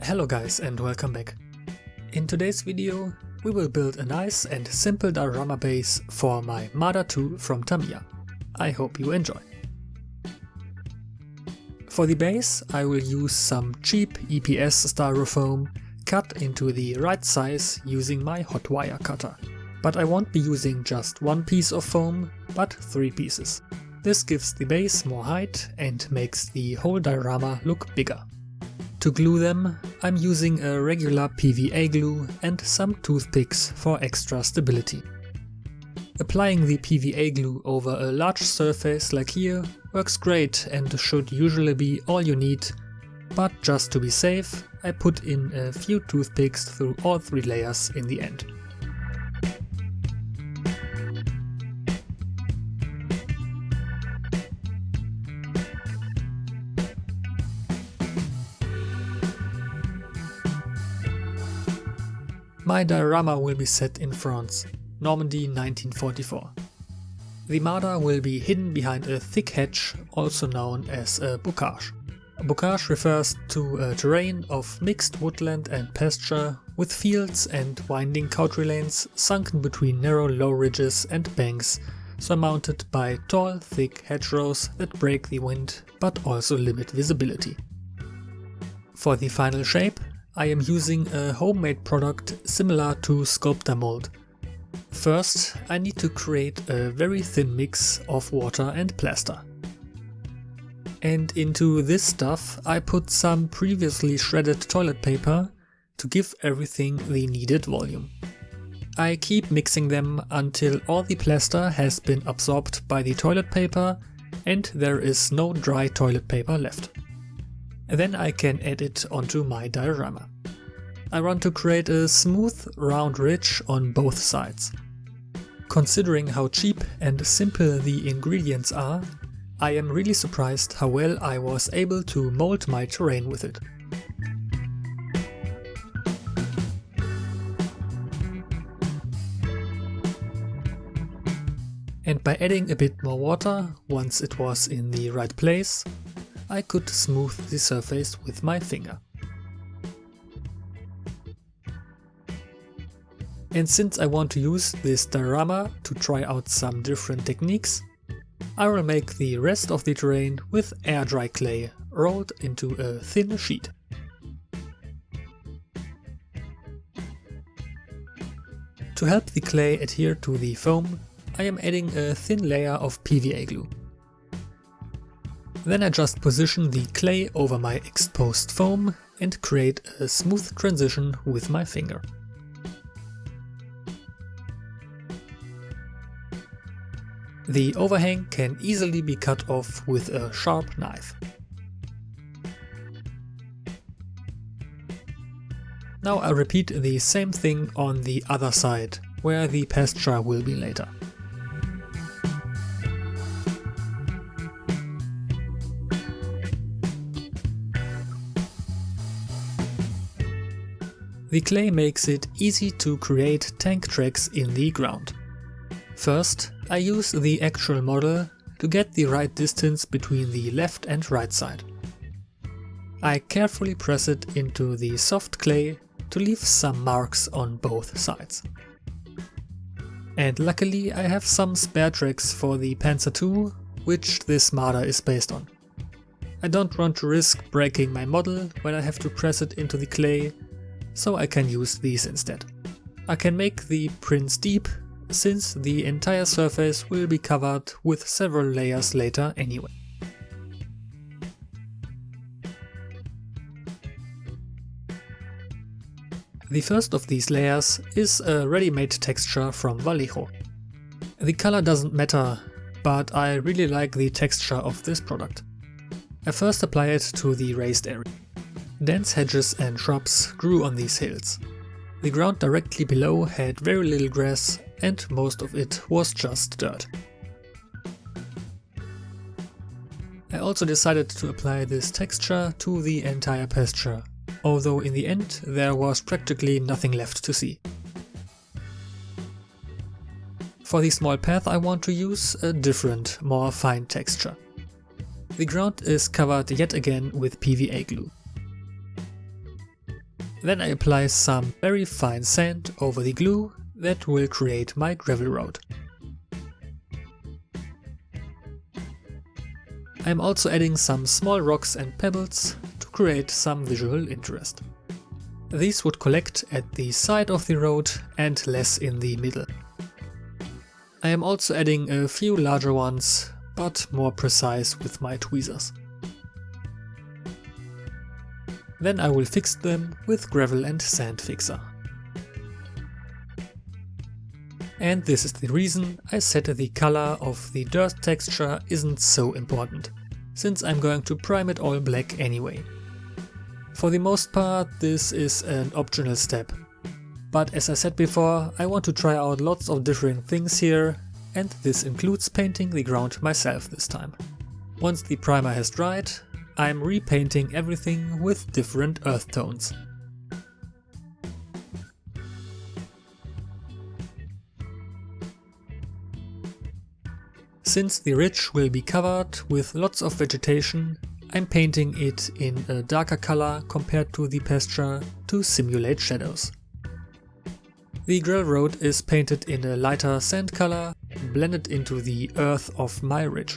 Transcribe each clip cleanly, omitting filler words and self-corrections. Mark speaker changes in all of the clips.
Speaker 1: Hello guys and welcome back. In today's video we will build a nice and simple diorama base for my Marder II from Tamiya. I hope you enjoy. For the base I will use some cheap EPS styrofoam cut into the right size using my hot wire cutter. But I won't be using just one piece of foam, but 3 pieces. This gives the base more height and makes the whole diorama look bigger. To glue them, I'm using a regular PVA glue and some toothpicks for extra stability. Applying the PVA glue over a large surface like here works great and should usually be all you need, but just to be safe, I put in a few toothpicks through all 3 layers in the end. My diorama will be set in France, Normandy 1944. The Marder will be hidden behind a thick hedge, also known as a bocage. A bocage refers to a terrain of mixed woodland and pasture, with fields and winding country lanes sunken between narrow low ridges and banks, surmounted by tall, thick hedgerows that break the wind but also limit visibility. For the final shape, I am using a homemade product similar to sculptor mold. First, I need to create a very thin mix of water and plaster. And into this stuff I put some previously shredded toilet paper to give everything the needed volume. I keep mixing them until all the plaster has been absorbed by the toilet paper and there is no dry toilet paper left. Then I can add it onto my diorama. I want to create a smooth, round ridge on both sides. Considering how cheap and simple the ingredients are, I am really surprised how well I was able to mold my terrain with it. And by adding a bit more water, once it was in the right place, I could smooth the surface with my finger. And since I want to use this diorama to try out some different techniques, I will make the rest of the terrain with air dry clay rolled into a thin sheet. To help the clay adhere to the foam, I am adding a thin layer of PVA glue. Then I just position the clay over my exposed foam and create a smooth transition with my finger. The overhang can easily be cut off with a sharp knife. Now I repeat the same thing on the other side, where the pasture will be later. The clay makes it easy to create tank tracks in the ground. First, I use the actual model to get the right distance between the left and right side. I carefully press it into the soft clay to leave some marks on both sides. And luckily I have some spare tracks for the Panzer II, which this Marder is based on. I don't want to risk breaking my model when I have to press it into the clay, so I can use these instead. I can make the prints deep, since the entire surface will be covered with several layers later anyway. The first of these layers is a ready-made texture from Vallejo. The color doesn't matter, but I really like the texture of this product. I first apply it to the raised area. Dense hedges and shrubs grew on these hills. The ground directly below had very little grass and most of it was just dirt. I also decided to apply this texture to the entire pasture, although in the end there was practically nothing left to see. For the small path I want to use a different, more fine texture. The ground is covered yet again with PVA glue. Then I apply some very fine sand over the glue that will create my gravel road. I am also adding some small rocks and pebbles to create some visual interest. These would collect at the side of the road and less in the middle. I am also adding a few larger ones, but more precise with my tweezers. Then I will fix them with gravel and sand fixer. And this is the reason I said the color of the dirt texture isn't so important, since I'm going to prime it all black anyway. For the most part, this is an optional step. But as I said before, I want to try out lots of different things here, and this includes painting the ground myself this time. Once the primer has dried, I'm repainting everything with different earth tones. Since the ridge will be covered with lots of vegetation, I'm painting it in a darker color compared to the pasture to simulate shadows. The gravel road is painted in a lighter sand color, blended into the earth of my ridge.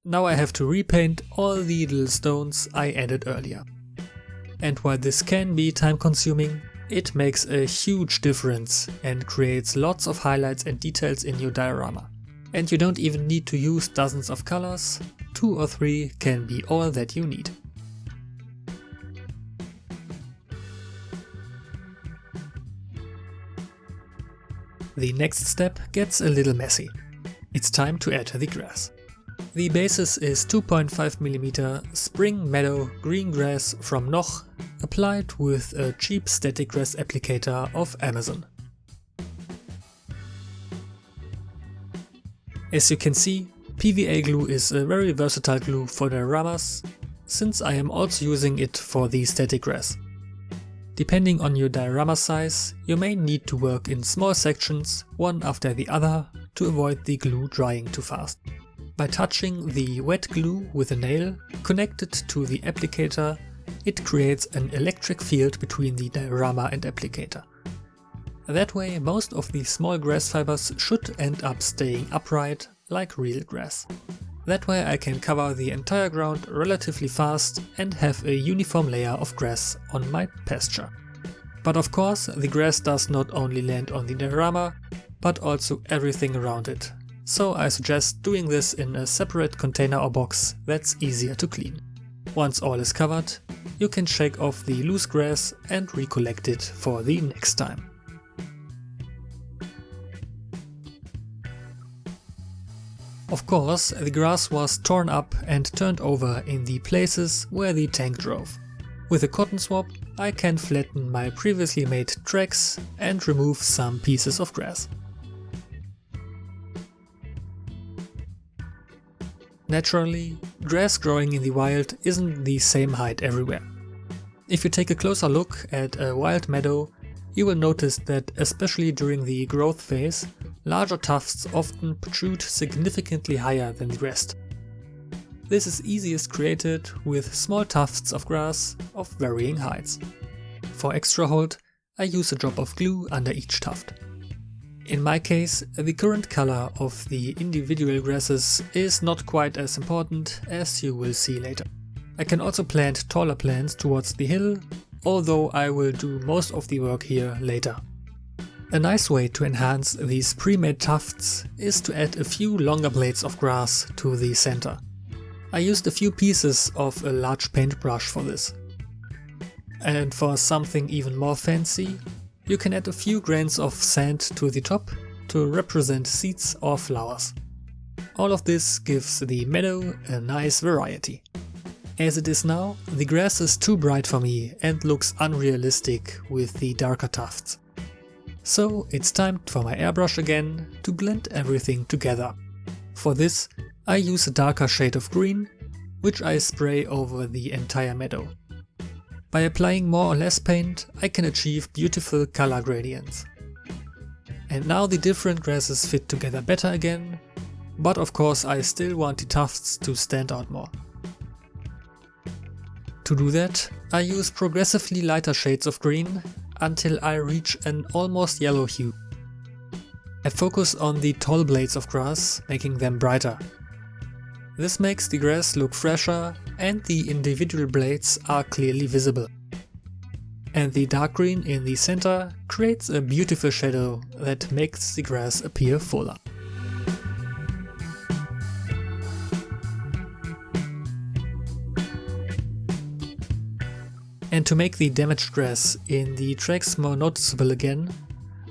Speaker 1: Now I have to repaint all the little stones I added earlier. And while this can be time consuming, it makes a huge difference and creates lots of highlights and details in your diorama. And you don't even need to use dozens of colors, 2 or 3 can be all that you need. The next step gets a little messy. It's time to add the grass. The basis is 2.5mm spring meadow green grass from Noch, applied with a cheap static grass applicator of Amazon. As you can see, PVA glue is a very versatile glue for dioramas, since I am also using it for the static grass. Depending on your diorama size, you may need to work in small sections, one after the other, to avoid the glue drying too fast. By touching the wet glue with a nail connected to the applicator, it creates an electric field between the diorama and applicator. That way, most of the small grass fibers should end up staying upright like real grass. That way I can cover the entire ground relatively fast and have a uniform layer of grass on my pasture. But of course, the grass does not only land on the diorama, but also everything around it. So I suggest doing this in a separate container or box that's easier to clean. Once all is covered, you can shake off the loose grass and recollect it for the next time. Of course, the grass was torn up and turned over in the places where the tank drove. With a cotton swab, I can flatten my previously made tracks and remove some pieces of grass. Naturally, grass growing in the wild isn't the same height everywhere. If you take a closer look at a wild meadow, you will notice that especially during the growth phase, larger tufts often protrude significantly higher than the rest. This is easiest created with small tufts of grass of varying heights. For extra hold, I use a drop of glue under each tuft. In my case, the current color of the individual grasses is not quite as important, as you will see later. I can also plant taller plants towards the hill, although I will do most of the work here later. A nice way to enhance these pre-made tufts is to add a few longer blades of grass to the center. I used a few pieces of a large paintbrush for this. And for something even more fancy, you can add a few grains of sand to the top to represent seeds or flowers. All of this gives the meadow a nice variety. As it is now, the grass is too bright for me and looks unrealistic with the darker tufts. So it's time for my airbrush again to blend everything together. For this, I use a darker shade of green, which I spray over the entire meadow. By applying more or less paint, I can achieve beautiful color gradients. And now the different grasses fit together better again, but of course I still want the tufts to stand out more. To do that, I use progressively lighter shades of green until I reach an almost yellow hue. I focus on the tall blades of grass, making them brighter. This makes the grass look fresher and the individual blades are clearly visible. And the dark green in the center creates a beautiful shadow that makes the grass appear fuller. And to make the damaged grass in the tracks more noticeable again,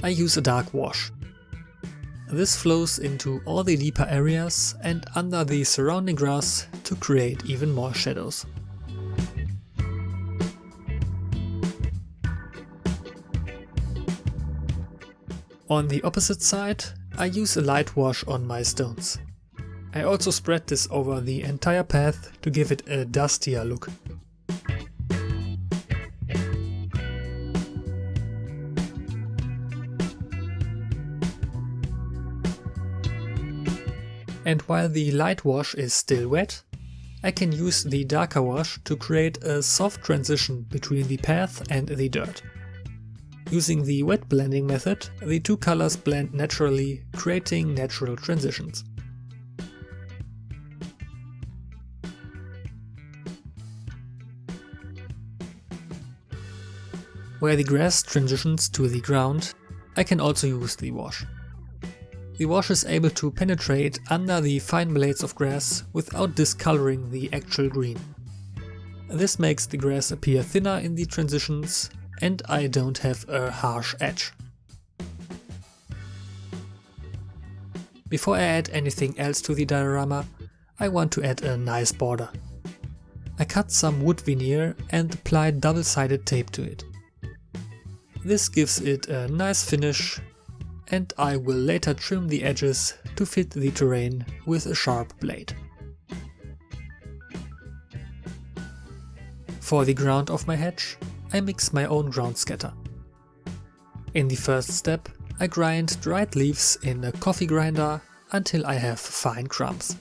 Speaker 1: I use a dark wash. This flows into all the deeper areas and under the surrounding grass to create even more shadows. On the opposite side, I use a light wash on my stones. I also spread this over the entire path to give it a dustier look. And while the light wash is still wet, I can use the darker wash to create a soft transition between the path and the dirt. Using the wet blending method, the two colors blend naturally, creating natural transitions. Where the grass transitions to the ground, I can also use the wash. The wash is able to penetrate under the fine blades of grass without discoloring the actual green. This makes the grass appear thinner in the transitions and I don't have a harsh edge. Before I add anything else to the diorama, I want to add a nice border. I cut some wood veneer and applied double-sided tape to it. This gives it a nice finish, and I will later trim the edges to fit the terrain with a sharp blade. For the ground of my hedge, I mix my own ground scatter. In the first step, I grind dried leaves in a coffee grinder until I have fine crumbs.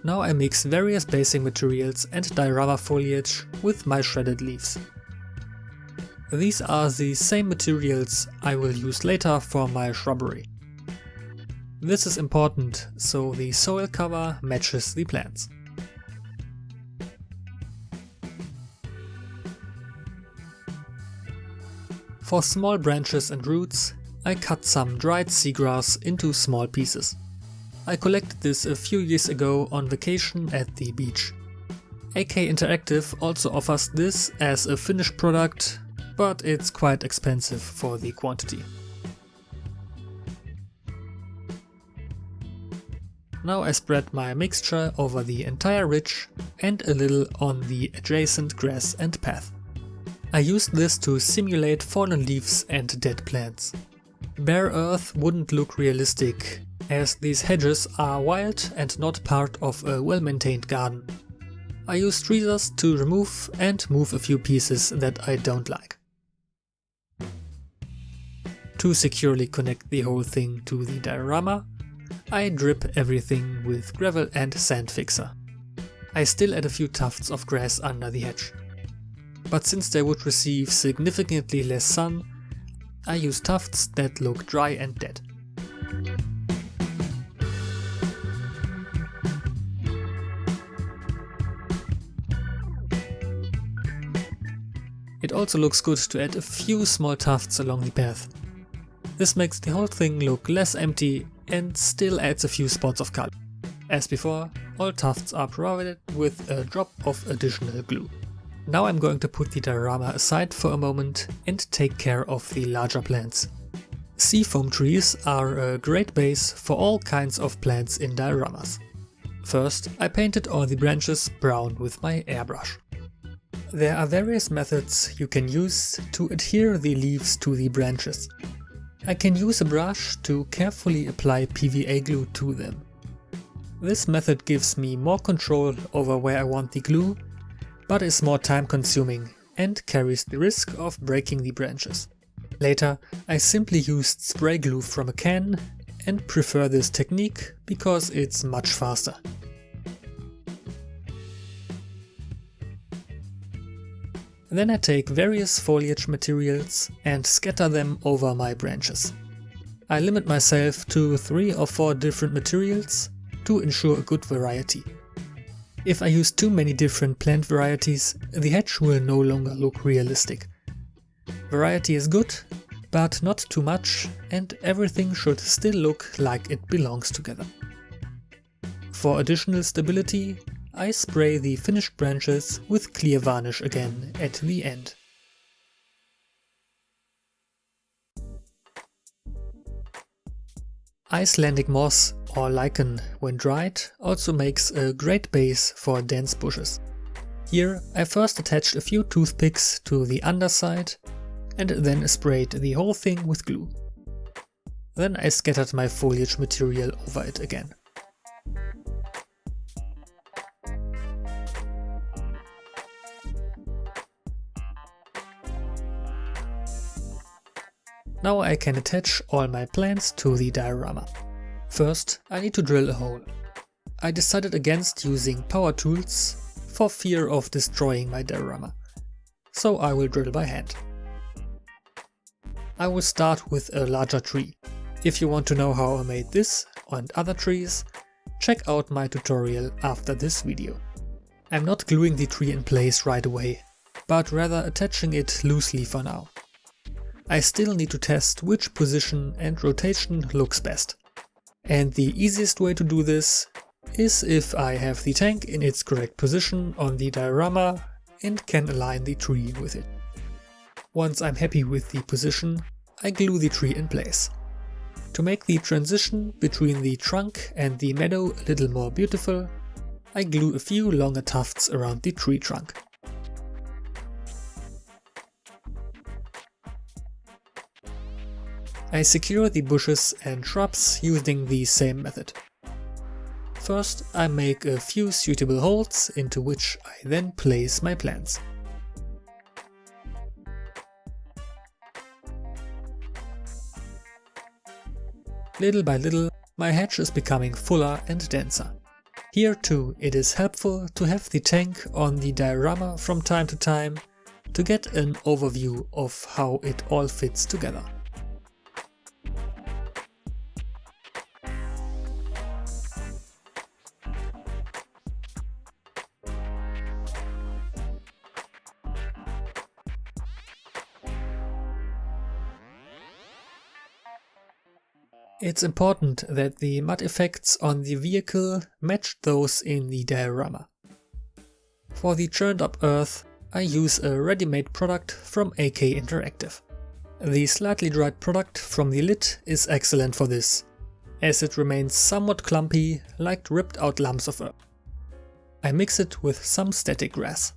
Speaker 1: Now I mix various basing materials and diorama foliage with my shredded leaves. These are the same materials I will use later for my shrubbery. This is important so the soil cover matches the plants. For small branches and roots, I cut some dried seagrass into small pieces. I collected this a few years ago on vacation at the beach. AK Interactive also offers this as a finished product, but it's quite expensive for the quantity. Now I spread my mixture over the entire ridge and a little on the adjacent grass and path. I used this to simulate fallen leaves and dead plants. Bare earth wouldn't look realistic, as these hedges are wild and not part of a well-maintained garden. I used tweezers to remove and move a few pieces that I don't like. To securely connect the whole thing to the diorama, I drip everything with gravel and sand fixer. I still add a few tufts of grass under the hedge. But since they would receive significantly less sun, I use tufts that look dry and dead. It also looks good to add a few small tufts along the path. This makes the whole thing look less empty and still adds a few spots of color. As before, all tufts are provided with a drop of additional glue. Now I'm going to put the diorama aside for a moment and take care of the larger plants. Seafoam trees are a great base for all kinds of plants in dioramas. First, I painted all the branches brown with my airbrush. There are various methods you can use to adhere the leaves to the branches. I can use a brush to carefully apply PVA glue to them. This method gives me more control over where I want the glue, but is more time consuming and carries the risk of breaking the branches. Later, I simply used spray glue from a can and prefer this technique because it's much faster. Then I take various foliage materials and scatter them over my branches. I limit myself to 3 or 4 different materials to ensure a good variety. If I use too many different plant varieties, the hedge will no longer look realistic. Variety is good, but not too much, and everything should still look like it belongs together. For additional stability, I spray the finished branches with clear varnish again at the end. Icelandic moss or lichen, when dried, also makes a great base for dense bushes. Here I first attached a few toothpicks to the underside and then sprayed the whole thing with glue. Then I scattered my foliage material over it again. Now I can attach all my plants to the diorama. First, I need to drill a hole. I decided against using power tools for fear of destroying my diorama, so I will drill by hand. I will start with a larger tree. If you want to know how I made this and other trees, check out my tutorial after this video. I'm not gluing the tree in place right away, but rather attaching it loosely for now. I still need to test which position and rotation looks best. And the easiest way to do this is if I have the tank in its correct position on the diorama and can align the tree with it. Once I'm happy with the position, I glue the tree in place. To make the transition between the trunk and the meadow a little more beautiful, I glue a few longer tufts around the tree trunk. I secure the bushes and shrubs using the same method. First, I make a few suitable holes into which I then place my plants. Little by little, my hedge is becoming fuller and denser. Here too, it is helpful to have the tank on the diorama from time to time to get an overview of how it all fits together. It's important that the mud effects on the vehicle match those in the diorama. For the churned up earth, I use a ready-made product from AK Interactive. The slightly dried product from the lid is excellent for this, as it remains somewhat clumpy like ripped out lumps of earth. I mix it with some static grass.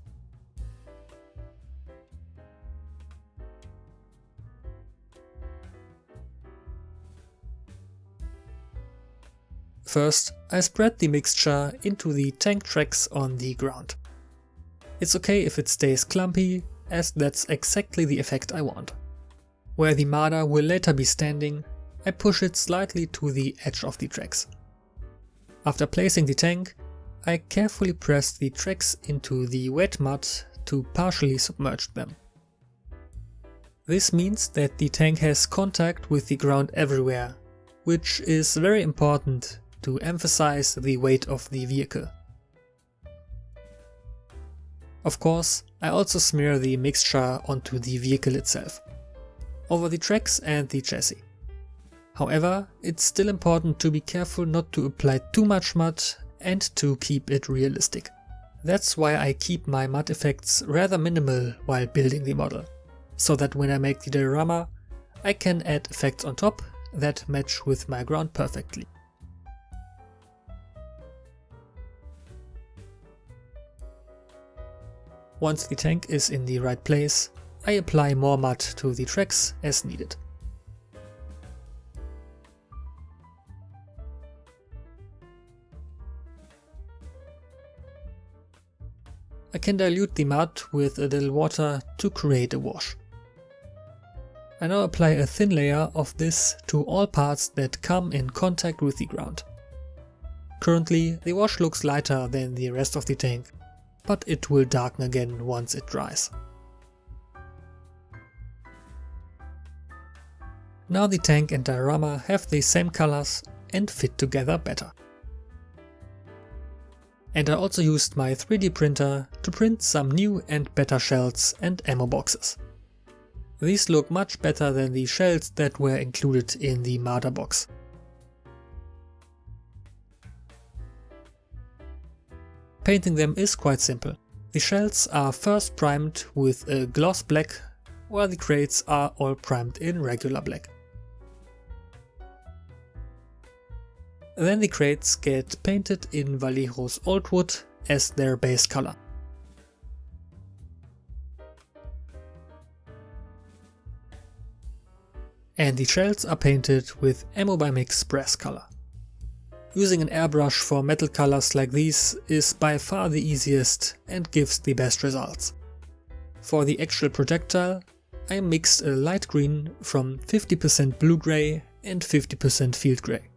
Speaker 1: First, I spread the mixture into the tank tracks on the ground. It's okay if it stays clumpy, as that's exactly the effect I want. Where the Marder will later be standing, I push it slightly to the edge of the tracks. After placing the tank, I carefully press the tracks into the wet mud to partially submerge them. This means that the tank has contact with the ground everywhere, which is very important to emphasize the weight of the vehicle. Of course, I also smear the mixture onto the vehicle itself, over the tracks and the chassis. However, it's still important to be careful not to apply too much mud and to keep it realistic. That's why I keep my mud effects rather minimal while building the model, so that when I make the diorama, I can add effects on top that match with my ground perfectly. Once the tank is in the right place, I apply more mud to the tracks as needed. I can dilute the mud with a little water to create a wash. I now apply a thin layer of this to all parts that come in contact with the ground. Currently, the wash looks lighter than the rest of the tank, but it will darken again once it dries. Now the tank and diorama have the same colors and fit together better. And I also used my 3D printer to print some new and better shells and ammo boxes. These look much better than the shells that were included in the Marder box. Painting them is quite simple. The shells are first primed with a gloss black, while the crates are all primed in regular black. Then the crates get painted in Vallejo's old wood as their base color. And the shells are painted with Ammo by Mix brass color. Using an airbrush for metal colors like these is by far the easiest and gives the best results. For the actual projectile, I mixed a light green from 50% blue-gray and 50% field gray.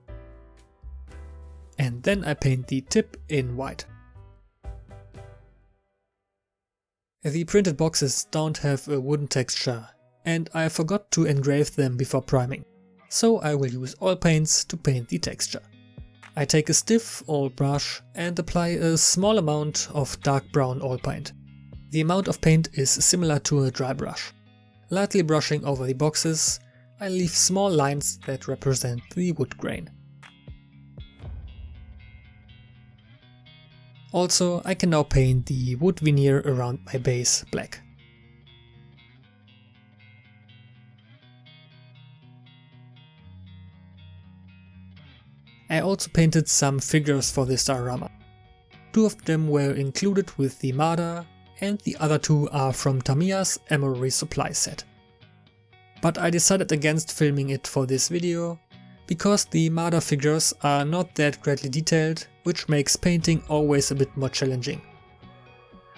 Speaker 1: And then I paint the tip in white. The printed boxes don't have a wooden texture, and I forgot to engrave them before priming, so I will use oil paints to paint the texture. I take a stiff oil brush and apply a small amount of dark brown oil paint. The amount of paint is similar to a dry brush. Lightly brushing over the boxes, I leave small lines that represent the wood grain. Also, I can now paint the wood veneer around my base black. I also painted some figures for this diorama. 2 of them were included with the Marder, and the other 2 are from Tamiya's ammo resupply set. But I decided against filming it for this video, because the Marder figures are not that greatly detailed, which makes painting always a bit more challenging.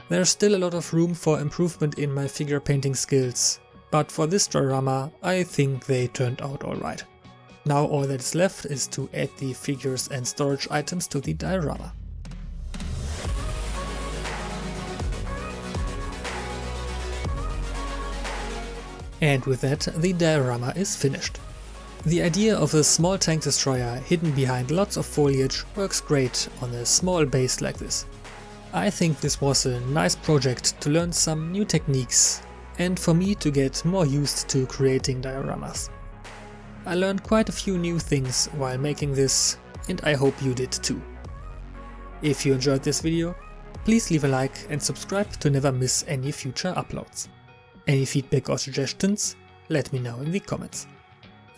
Speaker 1: There's still a lot of room for improvement in my figure painting skills, but for this diorama I think they turned out alright. Now all that is left is to add the figures and storage items to the diorama. And with that, the diorama is finished. The idea of a small tank destroyer hidden behind lots of foliage works great on a small base like this. I think this was a nice project to learn some new techniques and for me to get more used to creating dioramas. I learned quite a few new things while making this, and I hope you did too. If you enjoyed this video, please leave a like and subscribe to never miss any future uploads. Any feedback or suggestions, let me know in the comments.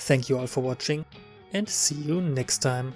Speaker 1: Thank you all for watching, and see you next time.